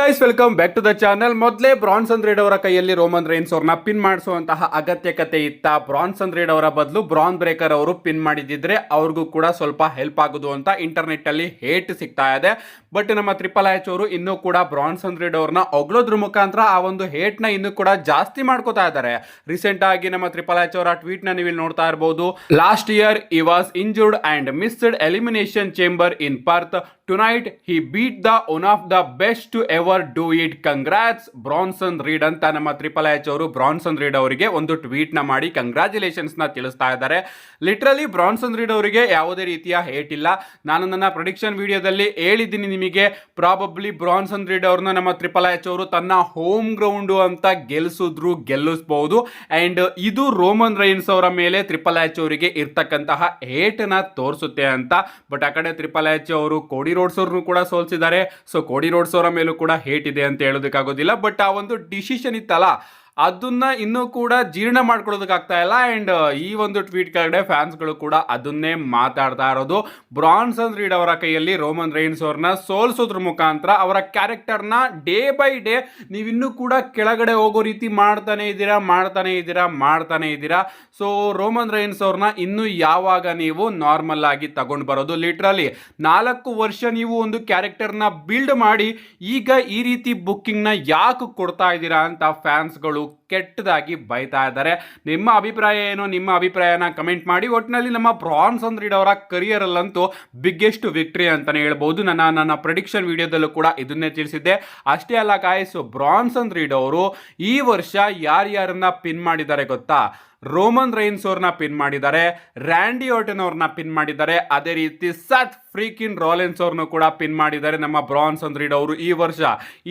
Guys, welcome back to the channel. ಮೊದಲೇ Bronson Reed ಅವರ ಕೈಯಲ್ಲಿ ರೋಮನ್ ರೈನ್ಸ್ ಅವ್ರನ್ನ ಪಿನ್ ಮಾಡಿಸುವಂತಹ ಅಗತ್ಯಕತೆ ಇತ್ತ. ಬ್ರಾನ್ಸನ್ ರೀಡ್ ಅವರ ಬದಲು ಬ್ರಾನ್ ಬ್ರೇಕರ್ ಅವರು ಪಿನ್ ಮಾಡಿದಿದ್ರೆ ಅವ್ರಿಗೂ ಕೂಡ ಸ್ವಲ್ಪ ಹೆಲ್ಪ್ ಆಗುದು ಅಂತ ಇಂಟರ್ನೆಟ್ ಅಲ್ಲಿ ಹೇಟ್ ಸಿಗ್ತಾ ಇದೆ. ಬಟ್ ನಮ್ಮ ಟ್ರಿಪಲ್ ಎಚ್ ಅವರು ಇನ್ನೂ ಕೂಡ ಬ್ರಾನ್ಸನ್ ರೀಡ್ ಅವ್ರನ್ನ ಹೊಗಳೋದ್ರ ಮುಖಾಂತರ ಆ ಒಂದು ಹೇಟ್ ನ ಇನ್ನೂ ಕೂಡ ಜಾಸ್ತಿ ಮಾಡ್ಕೋತಾ ಇದ್ದಾರೆ. ರೀಸೆಂಟ್ ಆಗಿ ನಮ್ಮ ಟ್ರಿಪಲ್ ಎಚ್ ಅವರ ಟ್ವೀಟ್ ನ ನೀವು ನೋಡ್ತಾ ಇರಬಹುದು. Last year he was injured and missed elimination chamber in Perth. Tonight he beat the one of the best to ever do it. Congrats Branson read ಅಂತ ನಮ್ಮ ಟ್ರಿಪಲ್ ಎಚ್ ಅವರು Branson read ಅವರಿಗೆ ಒಂದು tweet ನ ಮಾಡಿ congratulations ನ ತಿಳಿಸ್ತಾ ಇದ್ದಾರೆ. ಲಿಟ್ರಲಿ ಬ್ರಾನ್ಸನ್ ರೀಡ್ ಅವರಿಗೆ ಯಾವುದೇ ರೀತಿಯ ಹೇಟ್ ಇಲ್ಲ. ನಾನು ನನ್ನ ಪ್ರೊಡಿಕ್ಷನ್ ವಿಡಿಯೋದಲ್ಲಿ ಹೇಳಿದ್ದೀನಿ ನಿಮಗೆ, ಪ್ರಾಬಬ್ಲಿ ಬ್ರಾನ್ಸನ್ ರೀಡ್ ಅವ್ರನ್ನ ನಮ್ಮ ಟ್ರಿಪಲ್ ಎಚ್ ಅವರು ತನ್ನ ಹೋಮ್ ಗ್ರೌಂಡ್ ಅಂತ ಗೆಲ್ಲಿಸಬಹುದು. ಅಂಡ್ ಇದು ರೋಮನ್ ರೈನ್ಸ್ ಅವರ ಮೇಲೆ ಟ್ರಿಪಲ್ ಎಚ್ ಅವರಿಗೆ ಇರ್ತಕ್ಕಂತಹ ಹೇಟ್ ನ ತೋರಿಸುತ್ತೆ ಅಂತ. ಬಟ್ ಆ ಕಡೆ ಟ್ರಿಪಲ್ ಎಚ್ ಅವರು ಕೋಡಿ ರೋಡ್ಸ್ ಅವ್ರನ್ನು ಕೂಡ ಸೋಲ್ಸಿದ್ದಾರೆ. ಸೊ ಕೋಡಿ ರೋಡ್ಸ್ ಅವರ ಮೇಲೂ ಕೂಡ ಹೇಟ್ ಇದೆ ಅಂತ ಹೇಳೋದಕ್ಕಾಗೋದಿಲ್ಲ. ಬಟ್ ಆ ಒಂದು ಡಿಸಿಷನ್ ಇತ್ತಲ್ಲ, ಅದನ್ನ ಇನ್ನೂ ಕೂಡ ಜೀರ್ಣ ಮಾಡ್ಕೊಳ್ಳೋದಕ್ಕಾಗ್ತಾ ಇಲ್ಲ. ಅಂಡ್ ಈ ಒಂದು ಟ್ವೀಟ್ ಕೆಳಗಡೆ ಫ್ಯಾನ್ಸ್ಗಳು ಕೂಡ ಅದನ್ನೇ ಮಾತಾಡ್ತಾ ಇರೋದು. ಬ್ರಾನ್ಸನ್ ರೀಡ್ ಅವರ ಕೈಯಲ್ಲಿ ರೋಮನ್ ರೈನ್ಸ್ ಅವ್ರನ್ನ ಸೋಲ್ಸೋದ್ರ ಮುಖಾಂತರ ಅವರ ಕ್ಯಾರೆಕ್ಟರ್ನ ಡೇ ಬೈ ಡೇ ನೀವಿನ್ನೂ ಕೂಡ ಕೆಳಗಡೆ ಹೋಗೋ ರೀತಿ ಮಾಡ್ತಾನೆ ಇದ್ದೀರಾ. ಸೊ ರೋಮನ್ ರೈನ್ಸ್ ಅವ್ರನ್ನ ಇನ್ನೂ ಯಾವಾಗ ನೀವು ನಾರ್ಮಲ್ ಆಗಿ ತಗೊಂಡು ಬರೋದು? ಲಿಟ್ರಲಿ 4 ವರ್ಷ ನೀವು ಒಂದು ಕ್ಯಾರೆಕ್ಟರ್ನ ಬಿಲ್ಡ್ ಮಾಡಿ ಈಗ ಈ ರೀತಿ ಬುಕ್ಕಿಂಗ್ನ ಯಾಕೆ ಕೊಡ್ತಾ ಇದ್ದೀರಾ ಅಂತ ಫ್ಯಾನ್ಸ್ಗಳು ಕೆಟ್ಟದಾಗಿ ಬೈತಾ ಇದ್ದಾರೆ. ನಿಮ್ಮ ಅಭಿಪ್ರಾಯ ಏನು? ನಿಮ್ಮ ಅಭಿಪ್ರಾಯನ ಕಮೆಂಟ್ ಮಾಡಿ. ಒಟ್ಟಿನಲ್ಲಿ ನಮ್ಮ ಬ್ರಾನ್ಸನ್ ರೀಡ್ ಅವರ ಕರಿಯರ್ ಅಲ್ಲಂತೂ ಬಿಗ್ಗೆಸ್ಟ್ ವಿಕ್ಟ್ರಿ ಅಂತಾನೆ ಹೇಳ್ಬಹುದು. ನನ್ನ ಪ್ರೆಡಿಕ್ಷನ್ ವಿಡಿಯೋದಲ್ಲೂ ಕೂಡ ಇದನ್ನೇ ತಿಳಿಸಿದ್ದೆ. ಅಷ್ಟೇ ಅಲ್ಲ ಗಾಯ್ಸ್, ಬ್ರಾನ್ಸನ್ ರೀಡ್ ಅವರು ಈ ವರ್ಷ ಯಾರ್ಯಾರನ್ನ ಪಿನ್ ಮಾಡಿದ್ದಾರೆ ಗೊತ್ತಾ? ರೋಮನ್ ರೈನ್ಸ್ ಅವ್ರನ್ನ ಪಿನ್ ಮಾಡಿದ್ದಾರೆ, ರ್ಯಾಂಡಿ ಆರ್ಟನ್ ಅವ್ರನ್ನ ಪಿನ್ ಮಾಡಿದ್ದಾರೆ, ಅದೇ ರೀತಿ ಸತ್ ಫ್ರೀಕಿನ್ ರಾಲೆನ್ಸ್ ಅವ್ರನ್ನು ಕೂಡ ಪಿನ್ ಮಾಡಿದ್ದಾರೆ ನಮ್ಮ ಬ್ರಾನ್ಸನ್ ರೀಡ್ ಅವರು ಈ ವರ್ಷ.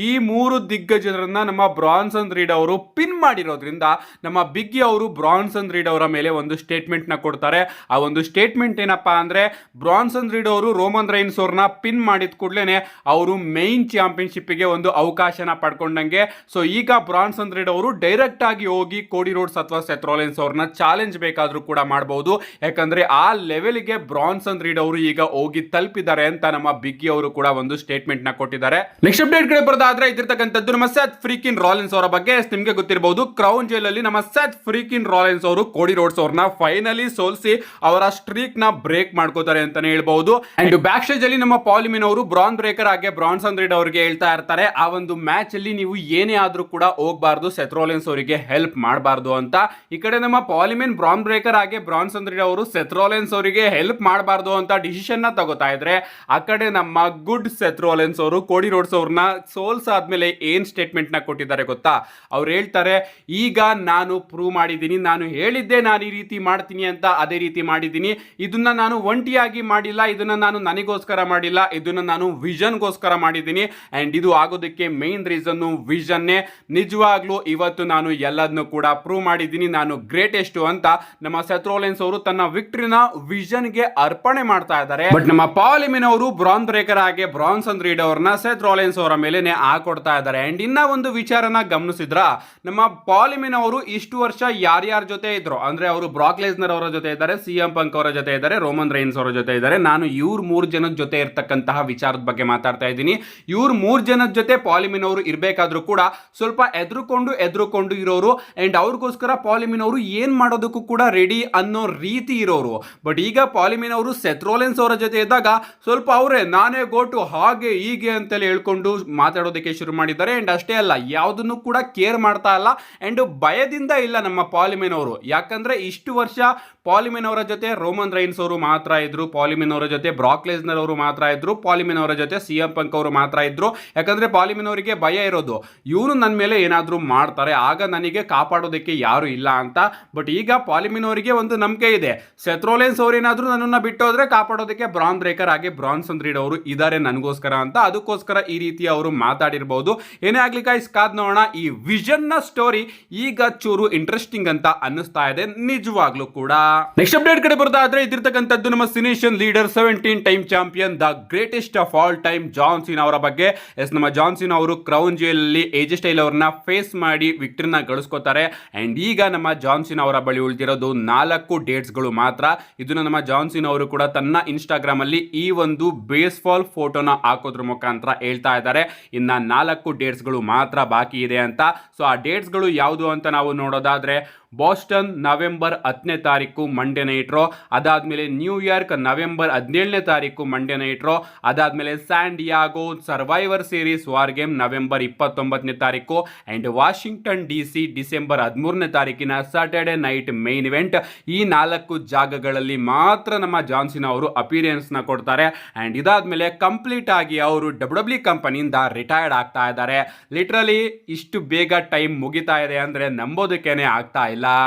ಈ 3 ದಿಗ್ಗಜರನ್ನ ನಮ್ಮ ಬ್ರಾನ್ಸನ್ ರೀಡ್ ಅವರು ಪಿನ್ ಮಾಡಿರೋದ್ರಿಂದ ನಮ್ಮ ಬಿಗ್ಗಿ ಅವರು ಬ್ರಾನ್ಸನ್ ರೀಡ್ ಅವರ ಮೇಲೆ ಒಂದು ಸ್ಟೇಟ್ಮೆಂಟ್ ನ ಕೊಡ್ತಾರೆ. ಆ ಒಂದು ಸ್ಟೇಟ್ಮೆಂಟ್ ಏನಪ್ಪಾ ಅಂದ್ರೆ, ಬ್ರಾನ್ಸನ್ ರೀಡ್ ಅವರು ರೋಮನ್ ರೈನ್ಸ್ ಅವ್ರನ್ನ ಪಿನ್ ಮಾಡಿದ ಕೂಡಲೇ ಅವರು ಮೈನ್ ಚಾಂಪಿಯನ್ಶಿಪ್ ಗೆ ಒಂದು ಅವಕಾಶನ ಪಡ್ಕೊಂಡಂಗೆ. ಸೊ ಈಗ ಬ್ರಾನ್ಸನ್ ರೀಡ್ ಅವರು ಡೈರೆಕ್ಟ್ ಆಗಿ ಹೋಗಿ ಕೋಡಿ ರೋಡ್ಸ್ ಅಥವಾ ಸೆತ್ ರಾಲೆನ್ಸ್ ಅವ್ರನ್ನ ಚಾಲೆಂಜ್ ಬೇಕಾದ್ರೂ ಕೂಡ ಮಾಡಬಹುದು. ಯಾಕಂದ್ರೆ ಆ ಲೆವೆಲ್ಗೆ ಬ್ರಾನ್ಸನ್ ರೀಡ್ ಅವರು ಈಗ ಹೋಗಿ ತಲುಪಿದ್ದಾರೆ ಅಂತ ನಮ್ಮ ಬಿಗ್ಗಿ ಅವರು ಕೂಡ ಒಂದು ಸ್ಟೇಟ್ಮೆಂಟ್ ನ ಕೊಟ್ಟಿದ್ದಾರೆ. ನೆಕ್ಸ್ಟ್ ಅಪ್ಡೇಟ್ ಕಡೆ ಬರೋದಾದ್ರೆ ಇದಿರ್ತಕ್ಕಂಥದ್ದು ನಮ್ಮ ಸೆತ್ ಫ್ರೀಕಿನ್ ರಾಲೆನ್ಸ್ ಅವರ ಬಗ್ಗೆ. ನಿಮ್ಗೆ ಗೊತ್ತಿರಬಹುದು, ಕ್ರೌನ್ ಜೈಲ್ ಅಲ್ಲಿ ನಮ್ಮ ಸೆತ್ ಫ್ರೀಕಿನ್ ರಾಲೆನ್ಸ್ ಅವರು ಕೋಡಿ ರೋಡ್ಸ್ ಅವ್ರನ್ನ ಫೈನಲಿ ಸೋಲಿಸಿ ಅವರ ಸ್ಟ್ರೀಕ್ ನ ಬ್ರೇಕ್ ಮಾಡ್ಕೋತಾರೆ ಅಂತಾನೆ ಹೇಳ್ಬಹುದು. ಅಂಡ್ ಬ್ಯಾಕ್ ಸ್ಟೇಜ್ ಅಲ್ಲಿ ನಮ್ಮ ಪಾಲಿಮಿನ್ ಅವರು ಬ್ರಾನ್ ಬ್ರೇಕರ್ ಹಾಗೆ ಬ್ರಾನ್ಸನ್ ರೀಡ್ ಅವರಿಗೆ ಹೇಳ್ತಾ ಇರ್ತಾರೆ, ಆ ಒಂದು ಮ್ಯಾಚ್ ಅಲ್ಲಿ ನೀವು ಏನೇ ಆದ್ರೂ ಕೂಡ ಹೋಗಬಾರ್ದು, ಸೆತ್ ರಾಲೆನ್ಸ್ ಅವರಿಗೆ ಹೆಲ್ಪ್ ಮಾಡಬಾರ್ದು ಅಂತ. ಈ ಕಡೆ ನಮ್ಮ ಪಾಲಿಮಿನ್ ಬ್ರಾನ್ ಬ್ರೇಕರ್ ಹಾಗೆ ಬ್ರಾನ್ಸನ್ ರೀಡ್ ಅವರು ಸೆತ್ ರಾಲೆನ್ಸ್ ಅವರಿಗೆ ಹೆಲ್ಪ್ ಮಾಡಬಾರ್ದು ಅಂತ ಡಿಸಿಷನ್ ನ ತಗೋತಾ ಇದ್ರೆ, ಆ ಕಡೆ ನಮ್ಮ ಗುಡ್ ಸೆತ್ ರಾಲೆನ್ಸ್ ಅವರು ಕೋಡಿ ರೋಡ್ಸ್ ಅವ್ರನ್ನ ಸೋಲ್ಸ್ ಆದ್ಮೇಲೆ ಏನ್ ಸ್ಟೇಟ್ಮೆಂಟ್ ನ ಕೊಟ್ಟಿದ್ದಾರೆ ಗೊತ್ತಾ? ಅವ್ರು ಹೇಳ್ತಾರೆ, ಈಗ ನಾನು ಪ್ರೂವ್ ಮಾಡಿದ್ದೀನಿ, ನಾನು ಹೇಳಿದ್ದೆ ನಾನು ಈ ರೀತಿ ಮಾಡ್ತೀನಿ ಅಂತ, ಅದೇ ರೀತಿ ಮಾಡಿದ್ದೀನಿ. ಇದನ್ನ ನಾನು ಒಂಟಿಯಾಗಿ ಮಾಡಿಲ್ಲ, ಇದನ್ನ ನಾನು ನನಗೋಸ್ಕರ ಮಾಡಿಲ್ಲ, ಇದನ್ನ ನಾನು ವಿಷನ್ಗೋಸ್ಕರ ಮಾಡಿದ್ದೀನಿ. ಅಂಡ್ ಇದು ಆಗೋದಕ್ಕೆ ಮೇನ್ ರೀಸನ್ ವಿಷನ್ನೇ. ನಿಜವಾಗ್ಲೂ ಇವತ್ತು ನಾನು ಎಲ್ಲದನ್ನು ಕೂಡ ಪ್ರೂವ್ ಮಾಡಿದ್ದೀನಿ, ನಾನು ಗ್ರೇಟೆಸ್ಟ್ ಅಂತ ನಮ್ಮ ಸೆತ್ ರಾಲೆನ್ಸ್ ಅವರು ತನ್ನ ವಿಕ್ಟರಿನ ವಿಷನ್ ಗೆ ಅರ್ಪಣೆ ಮಾಡ್ತಾ ಇದ್ದಾರೆ. ಬಟ್ ನಮ್ಮ ಪಾಲಿಮಿನ್ ಅವರು ಬ್ರಾನ್ ಬ್ರೇಕರ್ ಹಾಗೆ ಬ್ರಾನ್ಸನ್ ರೀಡ್ ಅವ್ರನ್ನ ಸೆತ್ ರಾಲೆನ್ಸ್ ಅವರ ಮೇಲೆನೆ ಹಾಕೊಡ್ತಾ ಇದ್ದಾರೆ. ಅಂಡ್ ಇನ್ನ ಒಂದು ವಿಚಾರನ ಗಮನಿಸಿದ್ರ, ನಮ್ಮ ಪಾಲಿಮಿನ್ ಅವರು ಇಷ್ಟು ವರ್ಷ ಯಾರ್ಯಾರ ಜೊತೆ ಇದ್ರು ಅಂದ್ರೆ, ಅವರು ಬ್ರಾಕ್ ಲೆಸ್ನರ್ ಅವರ ಜೊತೆ ಇದ್ದಾರೆ, ಸಿಎಂ ಪಂಕ್ ಅವರ ಜೊತೆ ಇದ್ದಾರೆ, ರೋಮನ್ ರೈನ್ಸ್ ಅವರ ಜೊತೆ ಇದ್ದಾರೆ. ನಾನು ಇವ್ರ 3 ಜನದ ಜೊತೆ ಇರ್ತಕ್ಕಂತಹ ವಿಚಾರದ ಬಗ್ಗೆ ಮಾತಾಡ್ತಾ ಇದ್ದೀನಿ. ಇವ್ರ 3 ಜನದ ಜೊತೆ ಪಾಲಿಮಿನ್ ಅವರು ಇರ್ಬೇಕಾದ್ರೂ ಕೂಡ ಸ್ವಲ್ಪ ಎದ್ರುಕೊಂಡು ಇರೋರು. ಅಂಡ್ ಅವ್ರಿಗೋಸ್ಕರ ಪಾಲಿಮಿನ್ ಅವರು ಏನ್ ಮಾಡೋದಕ್ಕೂ ಕೂಡ ರೆಡಿ ಅನ್ನೋ ರೀತಿ ಇರೋರು. ಬಟ್ ಈಗ ಪಾಲಿಮಿನ್ ಅವರು ಸೆತ್ ರಾಲೆನ್ಸ್ ಅವರ ಜೊತೆ ಇದ್ದಾಗ ಸ್ವಲ್ಪ ಅವರೇ ನಾನೇ ಗೋಟು ಹಾಗೆ ಹೀಗೆ ಅಂತೇಳಿ ಹೇಳ್ಕೊಂಡು ಮಾತಾಡೋದಕ್ಕೆ ಶುರು ಮಾಡಿದ್ದಾರೆ. ಅಂಡ್ ಅಷ್ಟೇ ಅಲ್ಲ, ಯಾವುದನ್ನು ಕೂಡ ಕೇರ್ ಮಾಡ್ತಾ ಇಲ್ಲ. ಅಂಡ್ ಭಯದಿಂದ ಇಲ್ಲ ನಮ್ಮ ಪಾಲಿಮಿನ್ ಅವರು. ಯಾಕಂದ್ರೆ ಇಷ್ಟು ವರ್ಷ ಪಾಲಿಮಿನ್ ಅವರ ಜೊತೆ ರೋಮನ್ ರೈನ್ಸ್ ಅವರು ಮಾತ್ರ ಇದ್ರು, ಪಾಲಿಮಿನ್ ಅವರ ಜೊತೆ ಬ್ರಾಕ್ ಲೆಸ್ನರ್ ಅವರು ಮಾತ್ರ ಇದ್ರು, ಪಾಲಿಮಿನ್ ಅವರ ಜೊತೆ ಸಿಎಂ ಪಂಕ್ ಅವರು ಮಾತ್ರ ಇದ್ರು. ಯಾಕಂದ್ರೆ ಪಾಲಿಮಿನ್ ಅವರಿಗೆ ಭಯ ಇರೋದು, ಇವನು ನನ್ನ ಮೇಲೆ ಏನಾದ್ರೂ ಮಾಡ್ತಾರೆ, ಆಗ ನನಗೆ ಕಾಪಾಡೋದಕ್ಕೆ ಯಾರು ಇಲ್ಲ ಅಂತ. ಬಟ್ ಈಗ ಪಾಲಿಮಿನ್ ಅವರಿಗೆ ಒಂದು ನಂಬಿಕೆ ಇದೆ, ಸೆತ್ ರಾಲೆನ್ಸ್ ಅವರು ಏನಾದ್ರೂ ನನ್ನನ್ನ ಬಿಟ್ಟೋದ್ರೆ ಕಾಪಾಡೋದಕ್ಕೆ ಬ್ರಾನ್ ಬ್ರೇಕರ್ ಹಾಗೆ ಬ್ರಾನ್ಸನ್ ರೀಡ್ ಅವರು ಇದಾರೆ ನನಗೋಸ್ಕರ ಅಂತ. ಅದಕ್ಕೋಸ್ಕರ ಈ ರೀತಿ ಅವರು ಮಾತಾಡಿರಬಹುದು. ಏನೇ ಆಗ್ಲಿ ಗೈಸ್, ಕಾದ್ ನೋಡೋಣ. ಈ ವಿಷನ್ ನ ಸ್ಟೋರಿ ಈಗ ಚೂರು ಇಂಟ್ರೆಸ್ಟಿಂಗ್ ಅಂತ ಅನ್ನಿಸ್ತಾ ಇದೆ ನಿಜವಾಗ್ಲೂ ಕೂಡ. ನೆಕ್ಸ್ಟ್ ಅಪ್ಡೇಟ್ ಕಡೆ ಬರೋದಾದ್ರೆ ಇದಿರ್ತಕ್ಕಂಥದ್ದು ನಮ್ಮ Cenation leader 17 time champion, the greatest of all time John Cena ಅವರ ಬಗ್ಗೆ. ನಮ್ಮ ಜಾನ್ ಸೀನಾ ಅವರು ಕ್ರೌನ್ ಜೈಲ್ ಅಲ್ಲಿ ಏಜ್ ಸ್ಟೈಲ್ ಅವ್ರನ್ನ ಫೇಸ್ ಮಾಡಿ ವಿಕ್ಟರಿನ ಗಳಿಸ್ಕೋತಾರೆ. ಅಂಡ್ ಈಗ ನಮ್ಮ ಜಾನ್ ಜಾನ್ಸಿನ್ ಅವರ ಬಳಿ ಉಳಿದಿರೋದು 4 ಡೇಟ್ಸ್ಗಳು ಮಾತ್ರ. ಇದನ್ನು ನಮ್ಮ ಜಾನ್ಸಿನ್ ಅವರು ಕೂಡ ತನ್ನ ಇನ್ಸ್ಟಾಗ್ರಾಮ್ ಅಲ್ಲಿ ಈ ಒಂದು ಬೇಸ್ಬಾಲ್ ಫೋಟೋನ ಹಾಕೋದ್ರ ಮುಖಾಂತರ ಹೇಳ್ತಾ ಇದ್ದಾರೆ ಇನ್ನ 4 ಡೇಟ್ಸ್ಗಳು ಮಾತ್ರ ಬಾಕಿ ಇದೆ ಅಂತ. ಸೊ ಆ ಡೇಟ್ಸ್ಗಳು ಯಾವುದು ಅಂತ ನಾವು ನೋಡೋದಾದ್ರೆ ಬಾಸ್ಟನ್ ನವೆಂಬರ್ 10ನೇ ತಾರೀಕು ಮಂಡೇ ನೈಟ್ ರೋ, ಅದಾದ್ಮೇಲೆ ನ್ಯೂಯಾರ್ಕ್ ನವೆಂಬರ್ 17ನೇ ತಾರೀಕು ಮಂಡೇ ನೈಟ್ ರೋ, ಅದಾದ್ಮೇಲೆ San Diego Survivor Series War Game November 29ನೇ ತಾರೀಕು ಅಂಡ್ ವಾಷಿಂಗ್ಟನ್ DC ಡಿಸೆಂಬರ್ 13ನೇ ತಾರೀಕಿನ ಸ್ಯಾಟರ್ಡೆ ನೈಟ್ ಮೇನ್ ಇವೆಂಟ್. ಈ 4 ಜಾಗಗಳಲ್ಲಿ ಮಾತ್ರ ನಮ್ಮ ಜಾನ್ಸಿನ್ ಅವರು ಅಪಿರಿಯನ್ಸ್ ನ ಕೊಡ್ತಾರೆ ಅಂಡ್ ಇದಾದ್ಮೇಲೆ ಕಂಪ್ಲೀಟ್ ಆಗಿ ಅವರು WWE ಕಂಪನಿಯಿಂದ ರಿಟೈರ್ಡ್ ಆಗ್ತಾ ಇದ್ದಾರೆ. ಲಿಟ್ರಲಿ ಇಷ್ಟು ಬೇಗ ಟೈಮ್ ಮುಗಿತಾ ಇದೆ ಅಂದ್ರೆ ನಂಬೋದಕ್ಕೇನೆ ಆಗ್ತಾ ಇಲ್ಲ.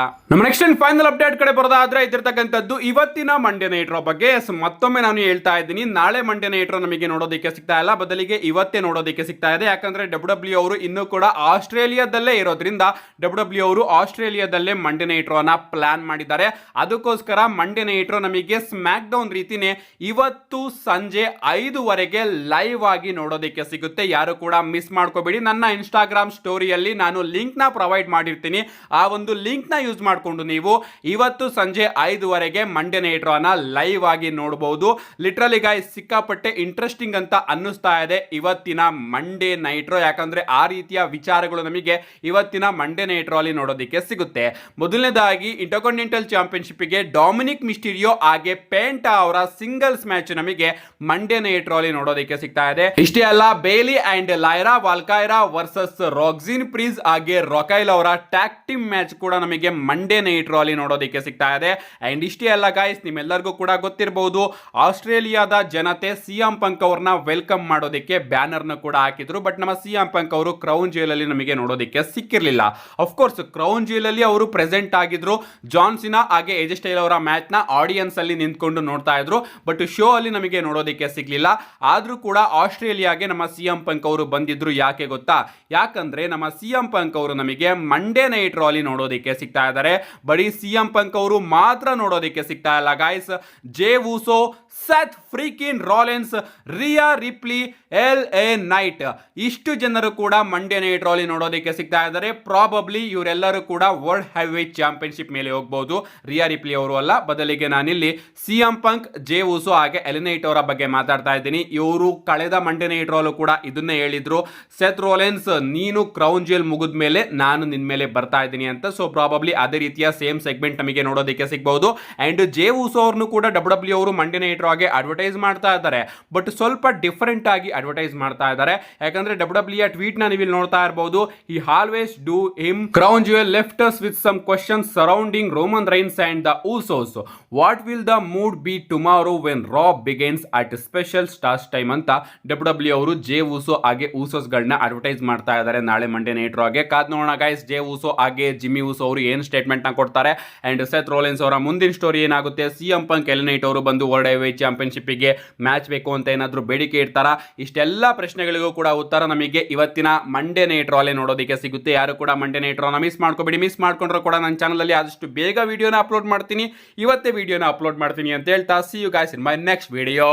ನಮ್ಮ ನೆಕ್ಸ್ಟ್ ಅಂಡ್ ಫೈನಲ್ ಅಪ್ಡೇಟ್ ಕಡೆ ಬರೋದಾದ್ರೆ ಇದಿರ್ತಕ್ಕಂಥದ್ದು ಇವತ್ತಿನ ಮಂಡೇ ನೈಟ್ ರೋ ಬಗ್ಗೆ. ಮತ್ತೊಮ್ಮೆ ನಾನು ಹೇಳ್ತಾ ಇದ್ದೀನಿ, ನಾಳೆ ಮಂಡೇ ನೈಟ್ ರೋ ನಮಗೆ ನೋಡೋದಕ್ಕೆ ಸಿಗ್ತಾ ಇಲ್ಲ, ಬದಲಿಗೆ ಇವತ್ತೇ ನೋಡೋದಕ್ಕೆ ಸಿಗ್ತಾ ಇದೆ. ಯಾಕಂದ್ರೆ WWE ಅವರು ಇನ್ನೂ ಕೂಡ ಆಸ್ಟ್ರೇಲಿಯಾದಲ್ಲೇ ಇರೋದ್ರಿಂದ WWE ಅವರು ಆಸ್ಟ್ರೇಲಿಯಾದಲ್ಲೇ ಮಂಡೇ ನೈಟ್ ರೋನ ಪ್ಲಾನ್ ಮಾಡಿದ್ದಾರೆ. ಅದಕ್ಕೋಸ್ಕರ ಮಂಡೇ ನೈಟ್ ರೋ ನಮಗೆ ಸ್ಮ್ಯಾಕ್ ಡೌನ್ ರೀತಿನೇ ಇವತ್ತು ಸಂಜೆ 5 ಲೈವ್ ಆಗಿ ನೋಡೋದಕ್ಕೆ ಸಿಗುತ್ತೆ. ಯಾರು ಕೂಡ ಮಿಸ್ ಮಾಡ್ಕೋಬೇಡಿ. ನನ್ನ ಇನ್ಸ್ಟಾಗ್ರಾಮ್ ಸ್ಟೋರಿಯಲ್ಲಿ ನಾನು ಲಿಂಕ್ ನ ಪ್ರೊವೈಡ್ ಮಾಡಿರ್ತೀನಿ. ಆ ಒಂದು ಲಿಂಕ್ ನ ಯೂಸ್ ಮಾಡಿಕೊಂಡು ನೀವು ಇವತ್ತು ಸಂಜೆ 5 ಮಂಡೇ ನೈಟ್ ರೋನ ಲೈವ್ ಆಗಿ ನೋಡಬಹುದು. ಲಿಟ್ರಲಿ ಗೈಸ್ ಸಿಕ್ಕಾಪಟ್ಟೆ ಇಂಟ್ರೆಸ್ಟಿಂಗ್ ಅಂತ ಅನ್ನಿಸ್ತಾ ಇದೆ ಇವತ್ತಿನ ಮಂಡೇ ನೈಟ್ ರೋ. ಯಾಕಂದ್ರೆ ಆ ರೀತಿಯ ವಿಚಾರಗಳು ನಮಗೆ ಇವತ್ತಿನ ಮಂಡೇ ನೈಟ್ ರೋ ಅಲ್ಲಿ ನೋಡೋದಕ್ಕೆ ಸಿಗುತ್ತೆ. ಮೊದಲನೇದಾಗಿ ಇಂಟರ್ಕಾಂಟಿನೆಂಟಲ್ ಚಾಂಪಿಯನ್ಶಿಪ್ ಗೆ ಡೊಮಿನಿಕ್ ಮಿಸ್ಟೀರಿಯೋ ಹಾಗೆ ಪೆಂಟಾ ಅವರ ಸಿಂಗಲ್ಸ್ ಮ್ಯಾಚ್ ನಮಗೆ ಮಂಡೇ ನೈಟ್ ರೋ ಅಲ್ಲಿ ನೋಡೋದಕ್ಕೆ ಸಿಗ್ತಾ ಇದೆ. ಇಷ್ಟೇ ಅಲ್ಲ, ಬೇಲಿ ಅಂಡ್ ಲೈರಾ ವಾಲ್ಕೈರಾ ವರ್ಸಸ್ ರಾಕ್ಸಿನ್ ಪ್ರೀಸ್ ಹಾಗೆ ರೊಕೈಲ್ ಅವರ ಟ್ಯಾಗ್ ಟೀಮ್ ಮ್ಯಾಚ್ ಕೂಡ ನಮಗೆ ಮಂಡೇ ನೈಟ್ ರೋ ಅಲ್ಲಿ ನೋಡೋದಕ್ಕೆ ಸಿಗ್ತಾ ಇದೆ. ಅಂಡ್ ಇಷ್ಟೇ ಅಲ್ಲ ಗೈಸ್, ನಿಮ್ಮೆಲ್ಲರಿಗೂ ಕೂಡ ಗೊತ್ತಿರಬಹುದು, ಆಸ್ಟ್ರೇಲಿಯಾದ ಜನತೆ CM ಪಂಕ್ ಅವ್ರನ್ನ ವೆಲ್ಕಮ್ ಮಾಡೋದಕ್ಕೆ ಬ್ಯಾನರ್ ನ ಕೂಡ ಹಾಕಿದ್ರು. ಬಟ್ ನಮ್ಮ CM ಪಂಕ್ ಅವರು ಕ್ರೌನ್ ಜೈಲ್ ಅಲ್ಲಿ ನಮಗೆ ನೋಡೋದಕ್ಕೆ ಸಿಕ್ಕಿರಲಿಲ್ಲ. ಅಫ್ಕೋರ್ಸ್ ಕ್ರೌನ್ ಜೈಲ್ ಅಲ್ಲಿ ಅವರು ಪ್ರೆಸೆಂಟ್ ಆಗಿದ್ರು. ಜಾನ್ಸಿನಾ ಹಾಗೆ ಎಜೆ ಸ್ಟೈಲ್ ಅವರ ಮ್ಯಾಚ್ ನ ಆಡಿಯನ್ಸ್ ಅಲ್ಲಿ ನಿಂತ್ಕೊಂಡು ನೋಡ್ತಾ ಇದ್ರು. ಬಟ್ ಶೋ ಅಲ್ಲಿ ನಮಗೆ ನೋಡೋದಕ್ಕೆ ಸಿಗ್ಲಿಲ್ಲ. ಆದ್ರೂ ಕೂಡ ಆಸ್ಟ್ರೇಲಿಯಾಗೆ ನಮ್ಮ CM ಪಂಕ್ ಅವರು ಬಂದಿದ್ರು. ಯಾಕೆ ಗೊತ್ತಾ? ಯಾಕಂದ್ರೆ ನಮ್ಮ CM ಪಂಕ್ ಅವರು ನಮಗೆ ಮಂಡೇ ನೈಟ್ ರೋ ಅಲ್ಲಿ ನೋಡೋದಕ್ಕೆ ಸಿಗ್ತಾ ಇದ್ದಾರೆ. ಬರೀ CM ಪಂಕ್ ಅವರು ಮಾತ್ರ ನೋಡೋದಕ್ಕೆ ಸಿಗ್ತಾ ಇಲ್ಲ ಗೈಸ್. ಜೇ ಊಸೋ, ಸೆತ್ ಫ್ರೀಕಿನ್ ರಾಲೆನ್ಸ್, ರಿಯಾ ರಿಪ್ಲಿ, LA ನೈಟ್, ಇಷ್ಟು ಜನರು ಕೂಡ ಮಂಡೇ ನೈಟ್ ರೋ ಅಲ್ಲಿ ನೋಡೋದಕ್ಕೆ ಸಿಗ್ತಾ ಇದ್ದಾರೆ. ಪ್ರಾಬಬ್ಲಿ ಇವರೆಲ್ಲರೂ ಕೂಡ ವರ್ಲ್ಡ್ ಹೆವಿವೇಟ್ ಚಾಂಪಿಯನ್ಶಿಪ್ ಮೇಲೆ ಹೋಗಬಹುದು. ರಿಯಾ ರಿಪ್ಲಿ ಅವರು ಅಲ್ಲ, ಬದಲಿಗೆ ನಾನಿಲ್ಲಿ CM ಪಂಕ್, ಜೇ ಊಸೋ ಹಾಗೆ LA ನೈಟ್ ಅವರ ಬಗ್ಗೆ ಮಾತಾಡ್ತಾ ಇದ್ದೀನಿ. ಇವರು ಕಳೆದ ಮಂಡೇ ನೈಟ್ ರೋ ಅಲ್ಲೂ ಕೂಡ ಇದನ್ನೇ ಹೇಳಿದ್ರು, ಸೆತ್ ರೋಲೆನ್ಸ್ ನೀನು ಕ್ರೌನ್ ಜೇಲ್ ಮುಗಿದ ಮೇಲೆ ನಾನು ನಿನ್ ಮೇಲೆ ಬರ್ತಾ ಇದ್ದೀನಿ ಅಂತ. ಸೊ ಪ್ರಾಬಬ್ಲಿ ಅದೇ ರೀತಿಯ ಸೇಮ್ ಸೆಗ್ಮೆಂಟ್ ನಮಗೆ ನೋಡೋದಕ್ಕೆ ಸಿಗಬಹುದು. ಅಂಡ್ ಜೇ ಊಸೋ ಅವ್ರನ್ನು ಕೂಡ WWE ಅವರು ಮಂಡೇ ನೈಟ್ ರೋ ಆಗಿ ಅಡ್ವರ್ಟೈಸ್ ಮಾಡ್ತಾ ಇದ್ದಾರೆ. ಬಟ್ ಸ್ವಲ್ಪ ಡಿಫರೆಂಟ್ ಆಗಿ ಅಡ್ವರ್ಟೈಸ್ ಮಾಡ್ತಾ ಇದ್ದಾರೆ. ಯಾಕಂದ್ರೆ WWE ಟ್ವೀಟ್ ನ ನೀವು ನೋಡ್ತಾ ಇರಬಹುದು, he always do him crown jewel left us with some questions surrounding Roman Reigns and the Usos. What will the mood be tomorrow when Raw begins at special stars time ಅಂತ WWE ಅವರು ಜೇ ಊಸೋ ಹಾಗೆ ಊಸೋಸ್ ಗಳನ್ನ advertise ಮಾಡ್ತಾ ಇದ್ದಾರೆ ನಾಳೆ Monday Night rho ಗೆ. ಕಾದ್ ನೋಡೋಣ ಗೈಸ್, ಜೇ ಊಸೋ ಹಾಗೆ ಜಿಮ್ಮಿ ಊಸೋ ಅವರು ಏನು ಸ್ಟೇಟ್ಮೆಂಟ್ ನ ಕೊಡ್ತಾರೆ. ಅಂಡ್ ಸೆತ್ ರೋಲೆನ್ಸ್ ಅವರ ಮುಂದಿನ ಸ್ಟೋರಿ ಏನಾಗುತ್ತೆ, CM ಪಂಕ್, LA ನೈಟ್ ಅವರು ಬಂದು ವರ್ಲ್ಡ್ ಹೆವಿವೇಟ್ ಚಾಂಪಿಯನ್ಶಿಪ್ ಗೆ ಮ್ಯಾಚ್ ಬೇಕು ಅಂತ ಏನಾದರೂ ಬೇಡಿಕೆ ಇಡ್ತಾರಾ? ಇಷ್ಟೆಲ್ಲ ಪ್ರಶ್ನೆಗಳಿಗೂ ಕೂಡ ಉತ್ತರ ನಮಗೆ ಇವತ್ತಿನ ಮಂಡೇ ನೈಟ್ ರೋ ಅಲ್ಲಿ ನೋಡೋದಕ್ಕೆ ಸಿಗುತ್ತೆ. ಯಾರು ಕೂಡ ಮಂಡೇ ನೈಟ್ ರೋನ ಮಿಸ್ ಮಾಡ್ಕೋಬೇಡಿ. ಮಿಸ್ ಮಾಡ್ಕೊಂಡ್ರು ಕೂಡ ನನ್ನ ಚಾನಲ್ ಅಲ್ಲಿ ಆದಷ್ಟು ಬೇಗ ವಿಡಿಯೋನ ಅಪ್ಲೋಡ್ ಮಾಡ್ತೀನಿ. ಇವತ್ತೇ ವಿಡಿಯೋನ ಅಪ್ಲೋಡ್ ಮಾಡ್ತೀನಿ ಅಂತ ಹೇಳ್ತಾ, see you guys in my next video.